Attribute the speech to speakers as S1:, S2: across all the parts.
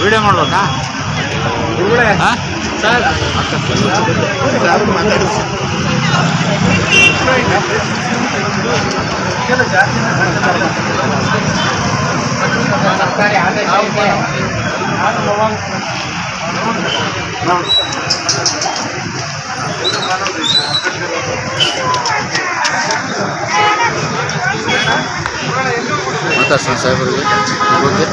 S1: Video ಮಾಡ್ಬೇಕಾ sir ಮಾತಾಡಿ ಸರ್ಕಾರಿ ಆದೇಶ ಇದೆ. ಮಾತಾಡ್ಸೋಣ ಸಾಹೇಬರಿಗೆ ಬಗ್ಗೆ.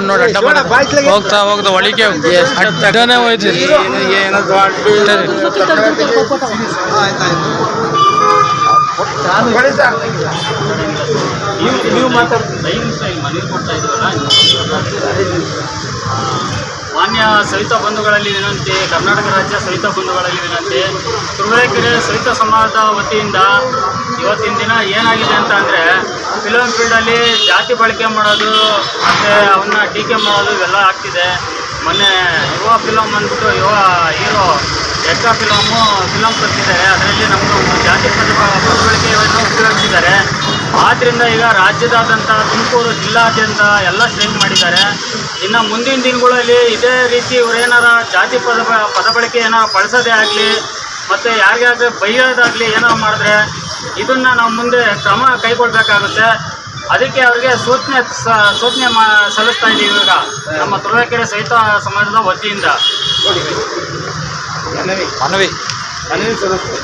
S1: ನೋಡಿ ಹೋಗ್ತಾ ಹೋಗ್ತಾ ಒಳಗೆ ಅಡ್ಡನೇ ಹೋಯ್ತೀರಿ.
S2: ಮಾನ್ಯ ಸವಿತಾ ಬಂಧುಗಳಲ್ಲಿ ವಿನಂತಿ, ಕರ್ನಾಟಕ ರಾಜ್ಯ ಸವಿತಾ ಬಂಧುಗಳಲ್ಲಿ ವಿನಂತಿ. ತುರುವೇಕೆರೆ ಸವಿತಾ ಸಮಾಜದ ವತಿಯಿಂದ ಇವತ್ತಿನ ದಿನ ಏನಾಗಿದೆ ಅಂತ ಅಂದರೆ, ಫಿಲಮ್ ಫೀಲ್ಡಲ್ಲಿ ಜಾತಿ ಬಳಕೆ ಮಾಡೋದು ಮತ್ತು ಅವನ್ನ ಟೀಕೆ ಮಾಡೋದು ಇವೆಲ್ಲ ಆಗ್ತಿದೆ. ಮೊನ್ನೆ ಯುವ ಫಿಲಮ್ ಅಂದ್ಬಿಟ್ಟು ಯುವ ಹೀರೋ ಎಕ್ಕ ಫಿಲಮ್ ಬರ್ತಿದ್ದಾರೆ. ಅದರಲ್ಲಿ ನಮ್ಮದು ಜಾತಿ ಪದಬಳಕೆಯನ್ನು ಉಪಯೋಗಿಸಿದ್ದಾರೆ. ಆದ್ದರಿಂದ ಈಗ ರಾಜ್ಯದಾದ್ಯಂತ ತುಮಕೂರು ಜಿಲ್ಲಾದ್ಯಂತ ಎಲ್ಲ ಸ್ಟ್ರೈಕ್ ಮಾಡಿದ್ದಾರೆ. ಇನ್ನು ಮುಂದಿನ ದಿನಗಳಲ್ಲಿ ಇದೇ ರೀತಿ ಇವರೇನಾರ ಜಾತಿ ಪದಬಳಕೆ ಏನಾರು ಬಳಸೋದೇ ಆಗಲಿ ಮತ್ತು ಯಾರಿಗಾದ್ರೆ ಬೈಯೋದಾಗಲಿ ಏನೋ ಮಾಡಿದ್ರೆ ಇದನ್ನು ನಾವು ಮುಂದೆ ಕ್ರಮ ಕೈಗೊಳ್ಳಬೇಕಾಗುತ್ತೆ. ಅದಕ್ಕೆ ಅವರಿಗೆ ಸೂಚನೆ ಸಲ್ಲಿಸ್ತಾ ಇದ್ದೀವಿ ಈಗ ನಮ್ಮ ತುರುವೇಕೆರೆ ಸಹಿತ ಸಮಾಜದ ವತಿಯಿಂದ.
S1: ಮನವಿ ಸಲ್ಲಿಸ್ತೀವಿ.